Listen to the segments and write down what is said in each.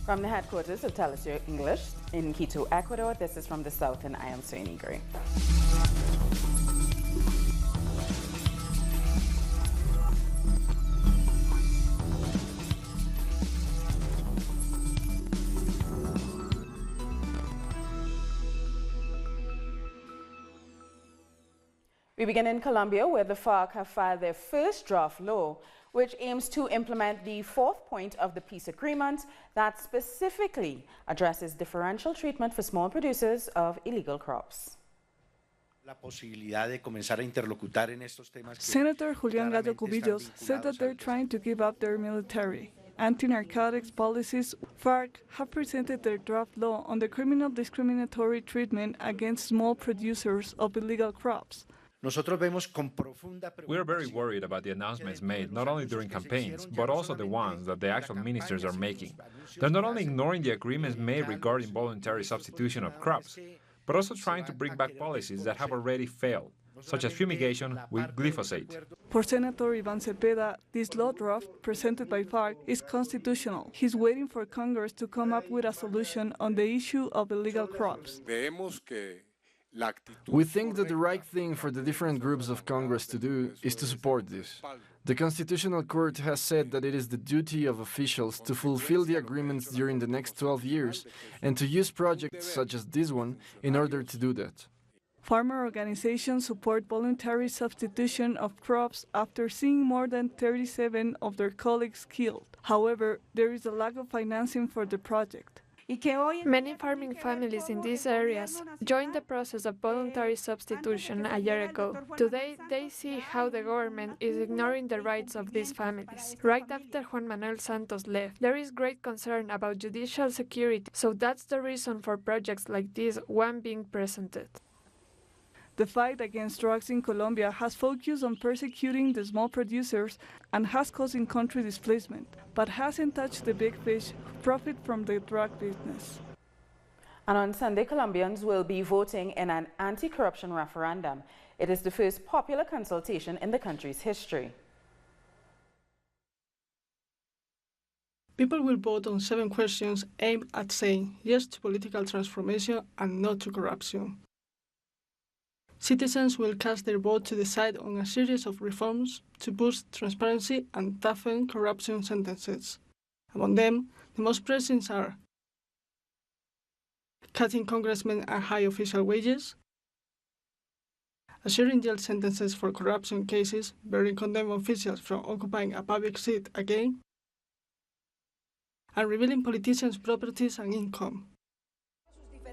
From the headquarters of Telesur English in Quito, Ecuador, this is From the South, and I am Soini Gray. We begin in Colombia, where the FARC have filed their first draft law, which aims to implement the fourth point of the peace agreement that specifically addresses differential treatment for small producers of illegal crops. Senator Julián Gallo Cubillos said that they're trying to give up their military, anti-narcotics policies. FARC have presented their draft law on the criminal discriminatory treatment against small producers of illegal crops. We are very worried about the announcements made not only during campaigns, but also the ones that the actual ministers are making. They're not only ignoring the agreements made regarding voluntary substitution of crops, but also trying to bring back policies that have already failed, such as fumigation with glyphosate. For Senator Iván Cepeda, this law draft, presented by FARC, is constitutional. He's waiting for Congress to come up with a solution on the issue of illegal crops. We think that the right thing for the different groups of Congress to do is to support this. The Constitutional Court has said that it is the duty of officials to fulfill the agreements during the next 12 years and to use projects such as this one in order to do that. Farmer organizations support voluntary substitution of crops after seeing more than 37 of their colleagues killed. However, there is a lack of financing for the project. Many farming families in these areas joined the process of voluntary substitution a year ago. Today, they see how the government is ignoring the rights of these families. Right after Juan Manuel Santos left, there is great concern about judicial security, so that's the reason for projects like this one being presented. The fight against drugs in Colombia has focused on persecuting the small producers and has caused in-country displacement, but hasn't touched the big fish who profit from the drug business. And on Sunday, Colombians will be voting in an anti-corruption referendum. It is the first popular consultation in the country's history. People will vote on 7 questions aimed at saying yes to political transformation and no to corruption. Citizens will cast their vote to decide on a series of reforms to boost transparency and toughen corruption sentences. Among them, the most pressing are cutting congressmen and high official wages, assuring jail sentences for corruption cases, barring condemned officials from occupying a public seat again, and revealing politicians' properties and income.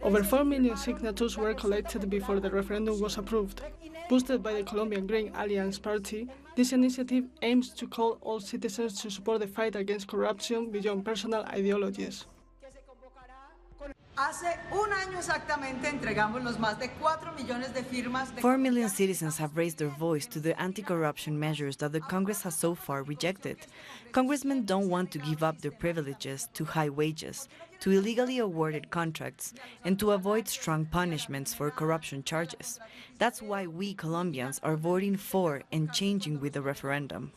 Over 4 million signatures were collected before the referendum was approved. Boosted by the Colombian Green Alliance Party, this initiative aims to call all citizens to support the fight against corruption beyond personal ideologies. Hace un año exactamente entregamos los más de 4 millones de firmas. 4 million citizens have raised their voice to the anti-corruption measures that the Congress has so far rejected. Congressmen don't want to give up their privileges to high wages, to illegally awarded contracts, and to avoid strong punishments for corruption charges. That's why we Colombians are voting for and changing with the referendum.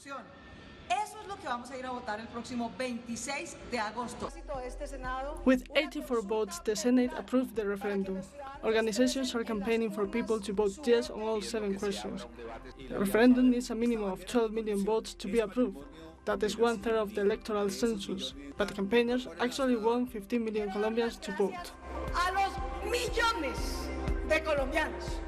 With 84 votes, the Senate approved the referendum. Organizations are campaigning for people to vote yes on all 7 questions. The referendum needs a minimum of 12 million votes to be approved. That is 1/3 of the electoral census, but campaigners actually want 15 million Colombians to vote. A los millones de colombianos.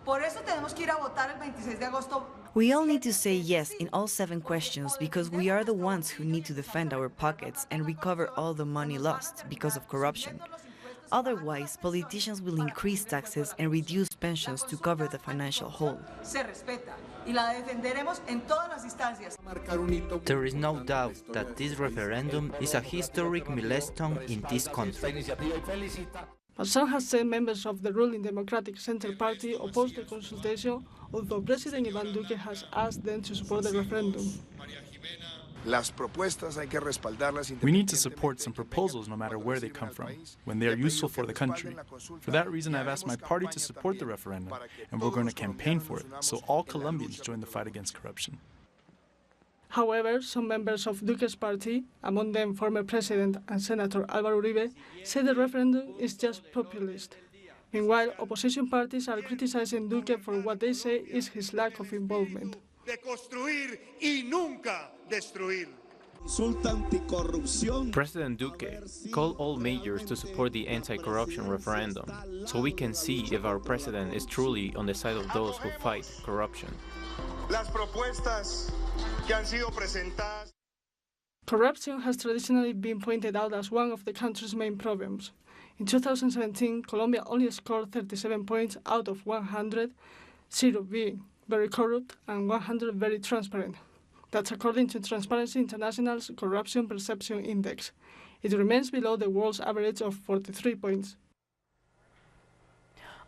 Por eso tenemos que ir a votar el 26 de agosto. We all need to say yes in all 7 questions because we are the ones who need to defend our pockets and recover all the money lost because of corruption. Otherwise, politicians will increase taxes and reduce pensions to cover the financial hole. There is no doubt that this referendum is a historic milestone in this country. But some have said members of the ruling Democratic Center Party opposed the consultation, although President Iván Duque has asked them to support the referendum. We need to support some proposals no matter where they come from, when they are useful for the country. For that reason, I've asked my party to support the referendum, and we're going to campaign for it, so all Colombians join the fight against corruption. However, some members of Duque's party, among them former President and Senator Álvaro Uribe, say the referendum is just populist. Meanwhile, opposition parties are criticizing Duque for what they say is his lack of involvement. President Duque called all mayors to support the anti-corruption referendum, so we can see if our president is truly on the side of those who fight corruption. Corruption has traditionally been pointed out as one of the country's main problems. In 2017, Colombia only scored 37 points out of 100, 0 being very corrupt and 100 very transparent. That's according to Transparency International's Corruption Perception Index. It remains below the world's average of 43 points.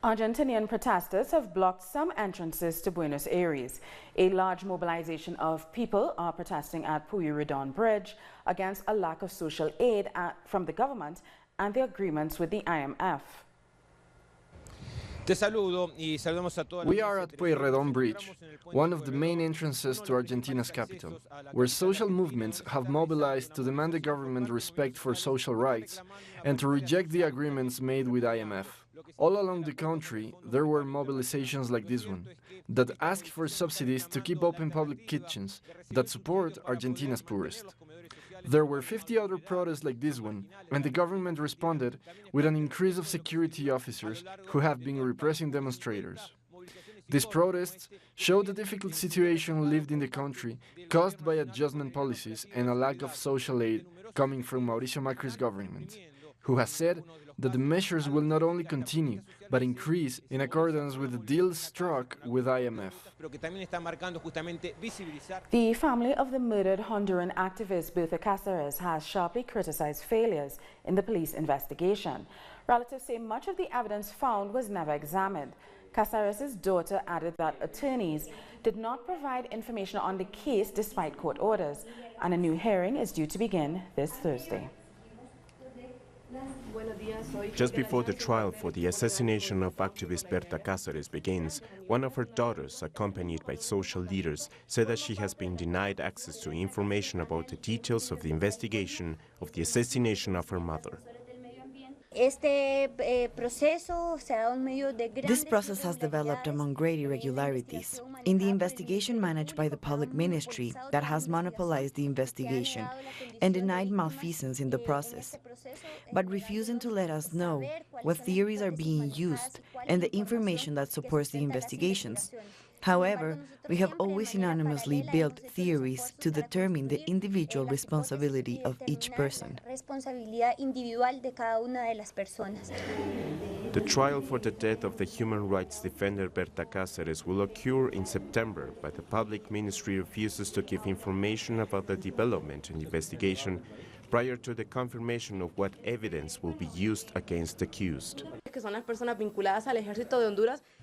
Argentinian protesters have blocked some entrances to Buenos Aires. A large mobilization of people are protesting at Pueyrredon Bridge against a lack of social aid from the government and the agreements with the IMF. We are at Pueyrredon Bridge, one of the main entrances to Argentina's capital, where social movements have mobilized to demand the government respect for social rights and to reject the agreements made with IMF. All along the country, there were mobilizations like this one, that ask for subsidies to keep open public kitchens, that support Argentina's poorest. There were 50 other protests like this one, and the government responded with an increase of security officers who have been repressing demonstrators. These protests show the difficult situation lived in the country, caused by adjustment policies and a lack of social aid coming from Mauricio Macri's government, who has said that the measures will not only continue, but increase in accordance with the deals struck with IMF. The family of the murdered Honduran activist Berta Cáceres has sharply criticized failures in the police investigation. Relatives say much of the evidence found was never examined. Cáceres' daughter added that attorneys did not provide information on the case despite court orders, and a new hearing is due to begin this Thursday. Just before the trial for the assassination of activist Berta Cáceres begins, one of her daughters, accompanied by social leaders, said that she has been denied access to information about the details of the investigation of the assassination of her mother. This process has developed among great irregularities in the investigation managed by the public ministry that has monopolized the investigation and denied malfeasance in the process, but refusing to let us know what theories are being used and the information that supports the investigations. However, we have always unanimously built theories to determine the individual responsibility of each person. The trial for the death of the human rights defender Berta Cáceres will occur in September, but the public ministry refuses to give information about the development and investigation prior to the confirmation of what evidence will be used against the accused.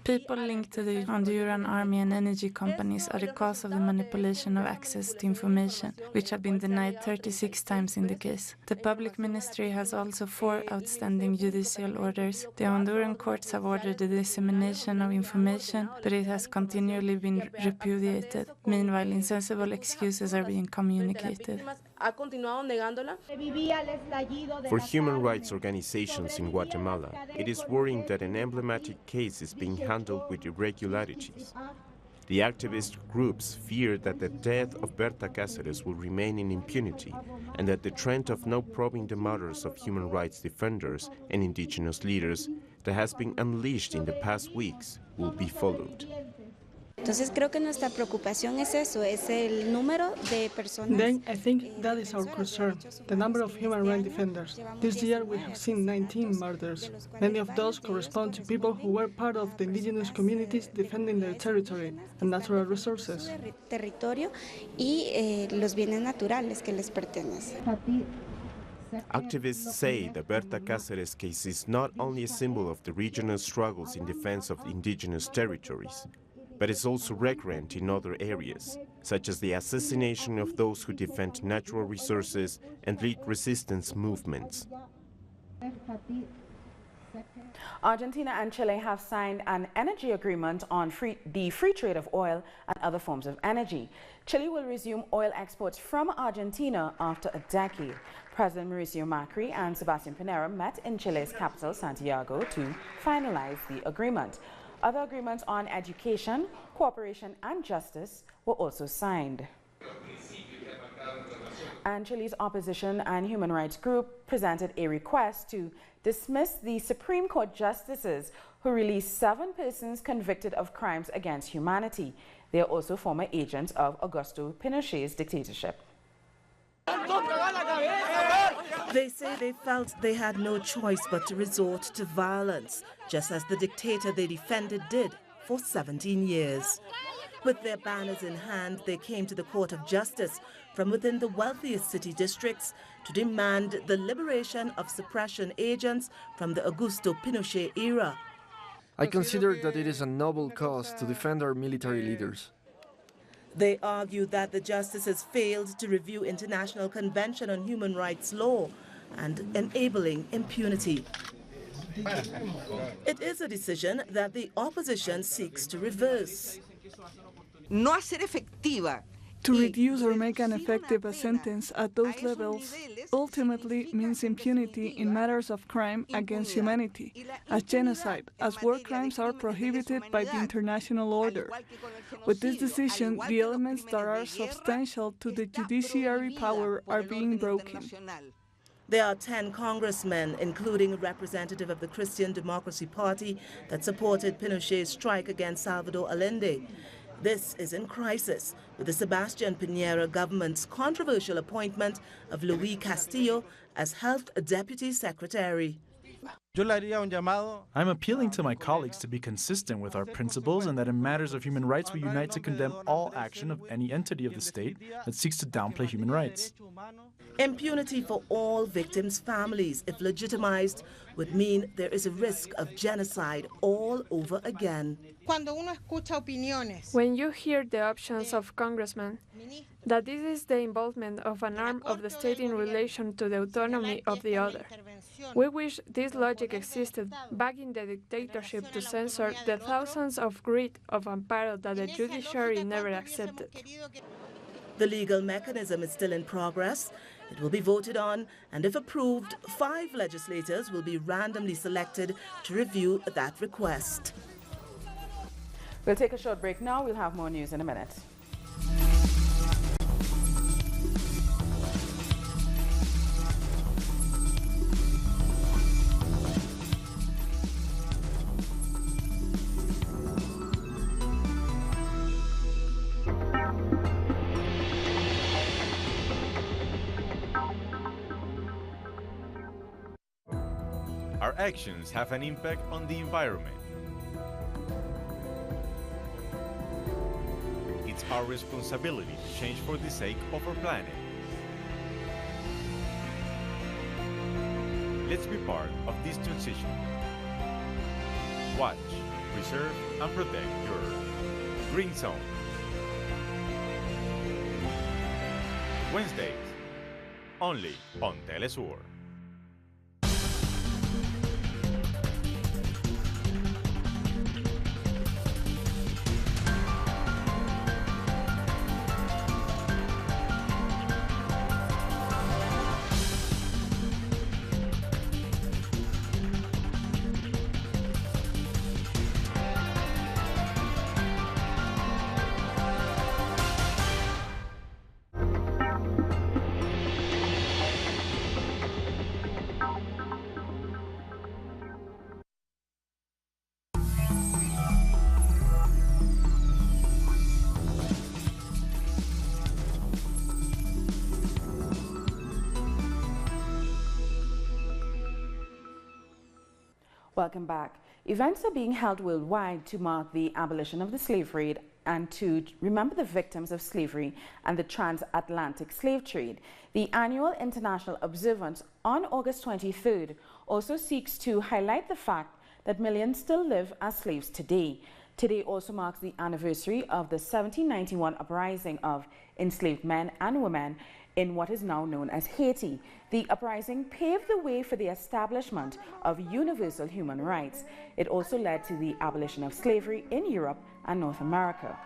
People linked to the Honduran army and energy companies are the cause of the manipulation of access to information, which have been denied 36 times in the case. The public ministry has also 4 outstanding judicial orders. The Honduran courts have ordered the dissemination of information, but it has continually been repudiated. Meanwhile, insensible excuses are being communicated. For human rights organizations in Guatemala, it is worrying that an emblematic case is being handled with irregularities. The activist groups fear that the death of Berta Cáceres will remain in impunity and that the trend of not probing the murders of human rights defenders and indigenous leaders that has been unleashed in the past weeks will be followed. Then I think that is our concern, the number of human rights defenders. This year we have seen 19 murders. Many of those correspond to people who were part of the indigenous communities defending their territory and natural resources. Activists say the Berta Cáceres case is not only a symbol of the regional struggles in defense of indigenous territories, but is also recurrent in other areas, such as the assassination of those who defend natural resources and lead resistance movements. Argentina and Chile have signed an energy agreement on the free trade of oil and other forms of energy. Chile will resume oil exports from Argentina after a decade. President Mauricio Macri and Sebastián Pinera met in Chile's capital, Santiago, to finalize the agreement. Other agreements on education, cooperation and justice were also signed. And Chile's opposition and human rights group presented a request to dismiss the Supreme Court justices who released 7 persons convicted of crimes against humanity. They are also former agents of Augusto Pinochet's dictatorship. They say they felt they had no choice but to resort to violence, just as the dictator they defended did for 17 years. With their banners in hand, they came to the Court of Justice from within the wealthiest city districts to demand the liberation of suppression agents from the Augusto Pinochet era. I consider that it is a noble cause to defend our military leaders. They argue that the justices failed to review International Convention on Human Rights law and enabling impunity. It is a decision that the opposition seeks to reverse. To reduce or make ineffective a sentence at those levels ultimately means impunity in matters of crime against humanity, as genocide, as war crimes are prohibited by the international order. With this decision, the elements that are substantial to the judiciary power are being broken. There are 10 congressmen, including a representative of the Christian Democracy Party that supported Pinochet's strike against Salvador Allende. This is in crisis with the Sebastián Pinera government's controversial appointment of Luis Castillo as Health Deputy Secretary. I'm appealing to my colleagues to be consistent with our principles and that in matters of human rights we unite to condemn all action of any entity of the state that seeks to downplay human rights. Impunity for all victims' families, if legitimized, would mean there is a risk of genocide all over again. When you hear the options of congressmen, that this is the involvement of an arm of the state in relation to the autonomy of the other. We wish this logic existed back in the dictatorship to censor the thousands of writ of amparo that the judiciary never accepted. The legal mechanism is still in progress. It will be voted on, and if approved, 5 legislators will be randomly selected to review that request. We'll take a short break now. We'll have more news in a minute. Our actions have an impact on the environment. It's our responsibility to change for the sake of our planet. Let's be part of this transition. Watch, preserve, and protect your Green Zone. Wednesdays, only on Telesur. Welcome back. Events are being held worldwide to mark the abolition of the slave trade and to remember the victims of slavery and the transatlantic slave trade. The annual international observance on August 23rd also seeks to highlight the fact that millions still live as slaves today. Today also marks the anniversary of the 1791 uprising of enslaved men and women in what is now known as Haiti. The uprising paved the way for the establishment of universal human rights. It also led to the abolition of slavery in Europe and North America.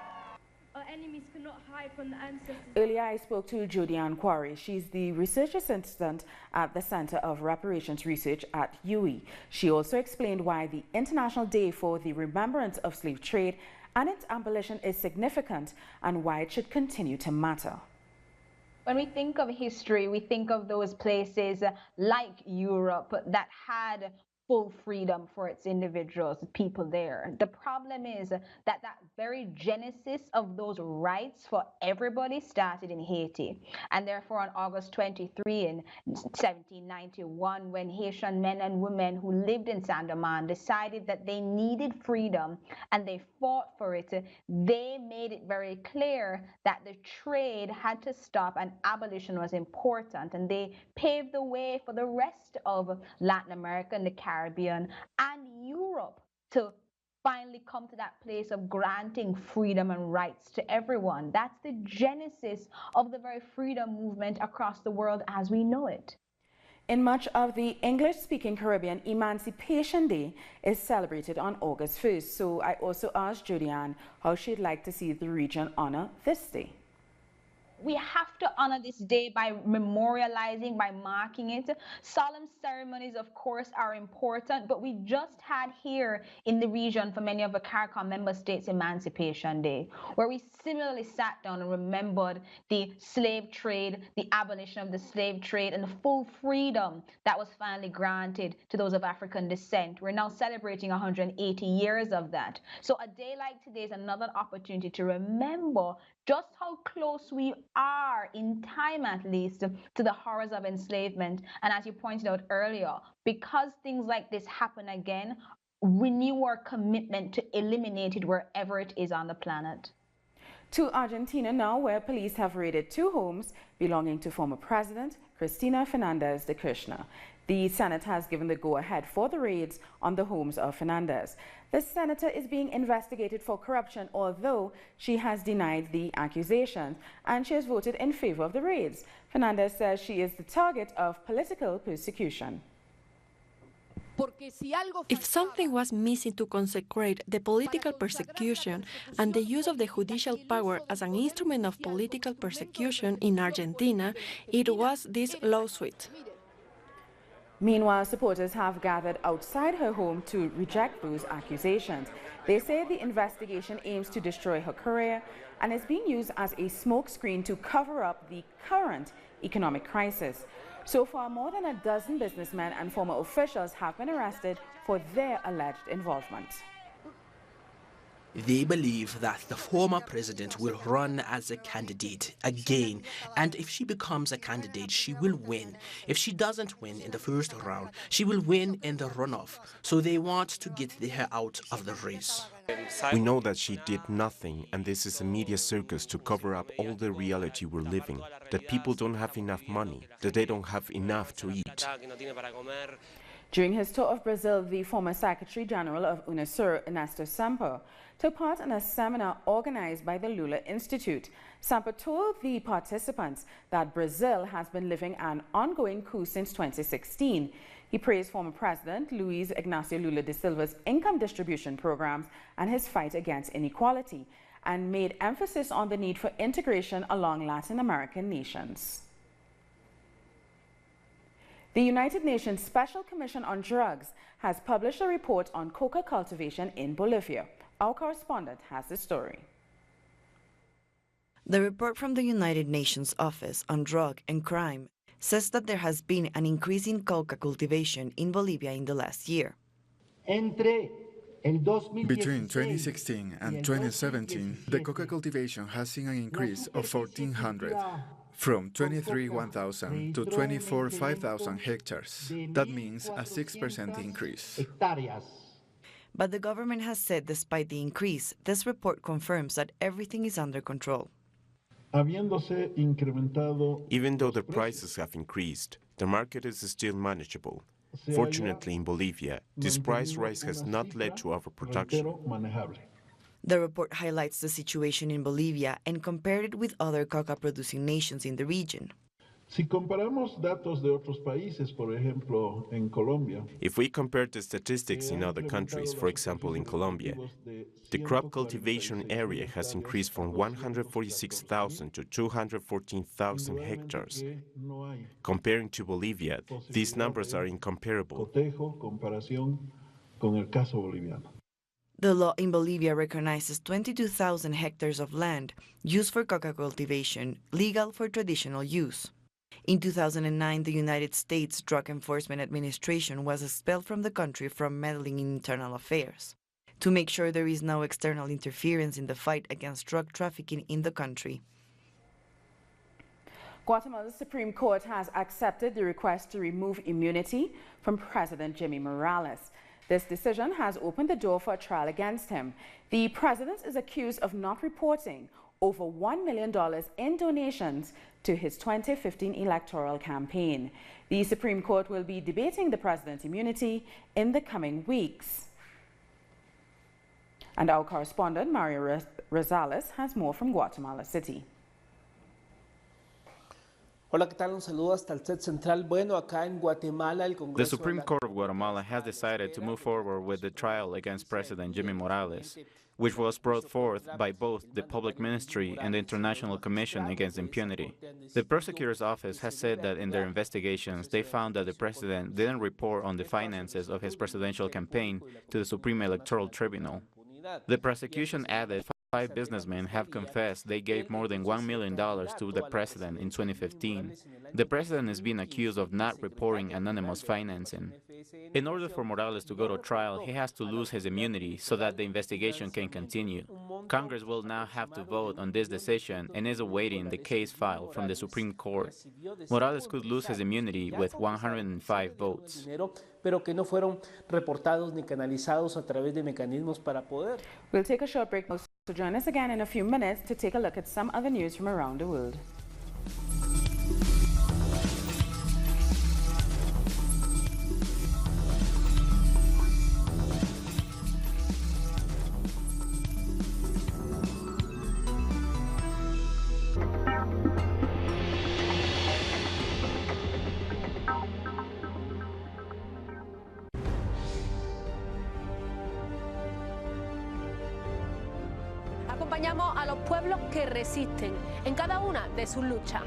Earlier, I spoke to Jodianne Quarry. She's the research assistant at the Center of Reparations Research at UE. She also explained why the International Day for the Remembrance of Slave Trade and its abolition is significant and why it should continue to matter. When we think of history, we think of those places like Europe that had full freedom for its individuals, people there. The problem is that that very genesis of those rights for everybody started in Haiti. And therefore on August 23 in 1791, when Haitian men and women who lived in Saint-Domingue decided that they needed freedom and they fought for it, they made it very clear that the trade had to stop and abolition was important. And they paved the way for the rest of Latin America and the Caribbean and Europe to finally come to that place of granting freedom and rights to everyone. That's the genesis of the very freedom movement across the world as we know it. In much of the English-speaking Caribbean, Emancipation Day is celebrated on August 1st. So I also asked Jodianne how she'd like to see the region honor this day. We have to honor this day by memorializing, by marking it. Solemn ceremonies, of course, are important, but we just had here in the region for many of the CARICOM member states Emancipation Day, where we similarly sat down and remembered the slave trade, the abolition of the slave trade, and the full freedom that was finally granted to those of African descent. We're now celebrating 180 years of that. So a day like today is another opportunity to remember just how close we are, in time at least, to the horrors of enslavement. And as you pointed out earlier, because things like this happen again, renew our commitment to eliminate it wherever it is on the planet. To Argentina now, where police have raided 2 homes belonging to former President Cristina Fernández de Kirchner. The Senate has given the go-ahead for the raids on the homes of Fernández. The senator is being investigated for corruption, although she has denied the accusations, and she has voted in favor of the raids. Fernández says she is the target of political persecution. If something was missing to consecrate the political persecution and the use of the judicial power as an instrument of political persecution in Argentina, it was this lawsuit. Meanwhile, supporters have gathered outside her home to reject those accusations. They say the investigation aims to destroy her career and is being used as a smokescreen to cover up the current economic crisis. So far, more than a dozen businessmen and former officials have been arrested for their alleged involvement. They believe that the former president will run as a candidate again, and if she becomes a candidate, she will win. If she doesn't win in the first round, she will win in the runoff. So they want to get her out of the race. We know that she did nothing, and this is a media circus to cover up all the reality we're living, that people don't have enough money, that they don't have enough to eat. During his tour of Brazil, the former Secretary General of UNASUR, Ernesto Samper, took part in a seminar organized by the Lula Institute. Samper told the participants that Brazil has been living an ongoing coup since 2016. He praised former President Luiz Inácio Lula da Silva's income distribution programs and his fight against inequality, and made emphasis on the need for integration along Latin American nations. The United Nations Special Commission on Drugs has published a report on coca cultivation in Bolivia. Our correspondent has the story. The report from the United Nations Office on Drug and Crime says that there has been an increase in coca cultivation in Bolivia in the last year. Between 2016 and 2017, the coca cultivation has seen an increase of 1,400, from 23,100 to 24,500 hectares. That means a 6% increase. But the government has said despite the increase, this report confirms that everything is under control. Even though the prices have increased, the market is still manageable. Fortunately, in Bolivia, this price rise has not led to overproduction. The report highlights the situation in Bolivia and compared it with other coca-producing nations in the region. Si comparamos datos de otros países, por ejemplo, en Colombia, If we compare the statistics in other countries, for example in Colombia, the crop cultivation area has increased from 146,000 to 214,000 hectares. Comparing to Bolivia, these numbers are incomparable. The law in Bolivia recognizes 22,000 hectares of land used for coca cultivation, legal for traditional use. In 2009, the United States Drug Enforcement Administration was expelled from the country from meddling in internal affairs, to make sure there is no external interference in the fight against drug trafficking in the country. Guatemala's Supreme Court has accepted the request to remove immunity from President Jimmy Morales. This decision has opened the door for a trial against him. The president is accused of not reporting over $1 million in donations to his 2015 electoral campaign. The Supreme Court will be debating the president's immunity in the coming weeks. And our correspondent, Mario Rosales, has more from Guatemala City. Hola, ¿qué tal? Un saludo hasta el set central. Bueno, acá en Guatemala, el Congreso. The Supreme Court of Guatemala has decided to move forward with the trial against President Jimmy Morales, which was brought forth by both the Public Ministry and the International Commission Against Impunity. The prosecutor's office has said that in their investigations, they found that the president didn't report on the finances of his presidential campaign to the Supreme Electoral Tribunal. The prosecution added 5 businessmen have confessed they gave more than $1 million to the president in 2015. The president is being accused of not reporting anonymous financing. In order for Morales to go to trial, he has to lose his immunity so that the investigation can continue. Congress will now have to vote on this decision and is awaiting the case file from the Supreme Court. Morales could lose his immunity with 105 votes. Pero que no fueron reportados ni canalizados a través de mecanismos para poder. We'll take a short break. So join us again in a few minutes to take a look at some other news from around the world. Acompañamos a los pueblos que resisten en cada una de sus luchas.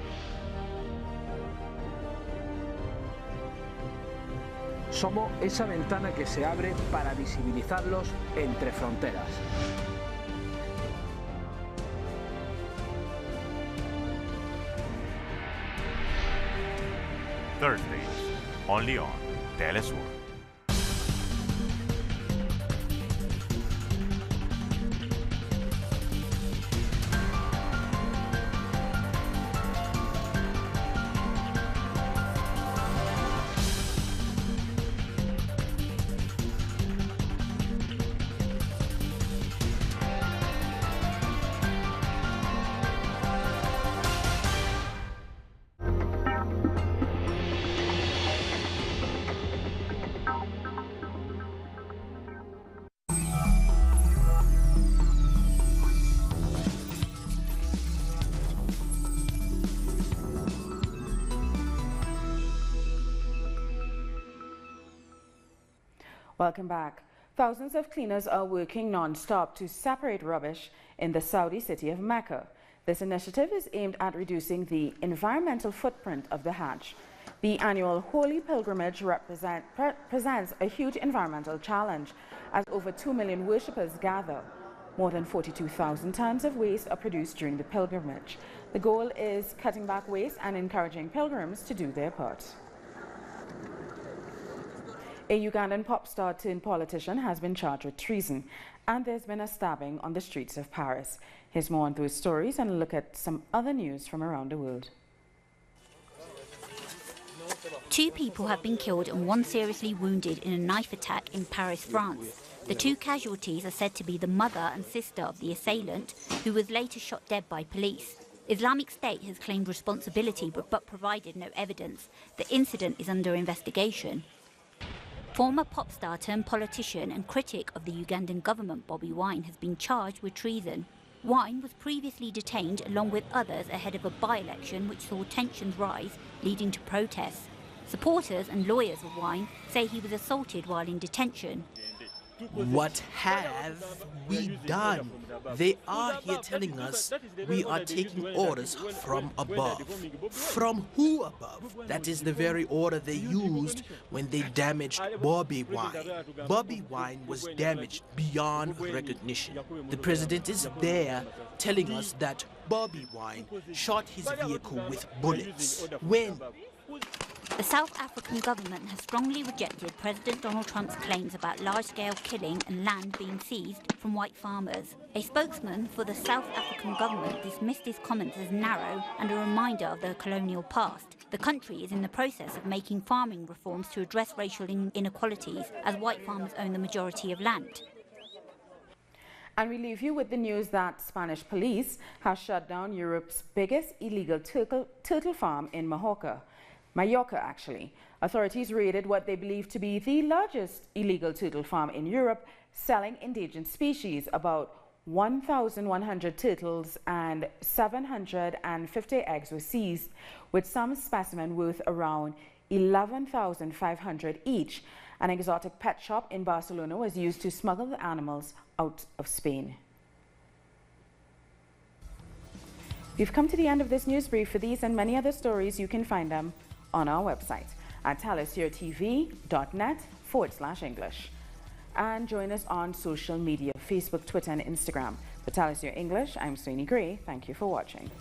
Somos esa ventana que se abre para visibilizarlos entre fronteras. Thursdays, only on Telesur. Welcome back. Thousands of cleaners are working non-stop to separate rubbish in the Saudi city of Mecca. This initiative is aimed at reducing the environmental footprint of the Hajj. The annual Holy Pilgrimage presents a huge environmental challenge as over 2 million worshippers gather. More than 42,000 tons of waste are produced during the pilgrimage. The goal is cutting back waste and encouraging pilgrims to do their part. A Ugandan pop star turned politician has been charged with treason, and there's been a stabbing on the streets of Paris. Here's more on those stories and a look at some other news from around the world. 2 people have been killed and 1 seriously wounded in a knife attack in Paris, France. The 2 casualties are said to be the mother and sister of the assailant, who was later shot dead by police. Islamic State has claimed responsibility but provided no evidence. The incident is under investigation. Former pop star turned politician and critic of the Ugandan government Bobi Wine has been charged with treason. Wine was previously detained along with others ahead of a by-election which saw tensions rise, leading to protests. Supporters and lawyers of Wine say he was assaulted while in detention. What have we done? They are here telling us we are taking orders from above. From who above? That is the very order they used when they damaged Bobby Wine. Bobby Wine was damaged beyond recognition. The president is there telling us that Bobby Wine shot his vehicle with bullets. When? The South African government has strongly rejected President Donald Trump's claims about large-scale killing and land being seized from white farmers. A spokesman for the South African government dismissed his comments as narrow and a reminder of the colonial past. The country is in the process of making farming reforms to address racial inequalities, as white farmers own the majority of land. And we leave you with the news that Spanish police have shut down Europe's biggest illegal turtle farm in Mallorca, actually. Authorities raided what they believe to be the largest illegal turtle farm in Europe, selling endangered species. About 1,100 turtles and 750 eggs were seized, with some specimens worth around 11,500 each. An exotic pet shop in Barcelona was used to smuggle the animals out of Spain. We've come to the end of this news brief. For these and many other stories, you can find them on our website at talisyourtv.net/English. And join us on social media, Facebook, Twitter and Instagram. For Talis Your English, I'm Sweeney Gray. Thank you for watching.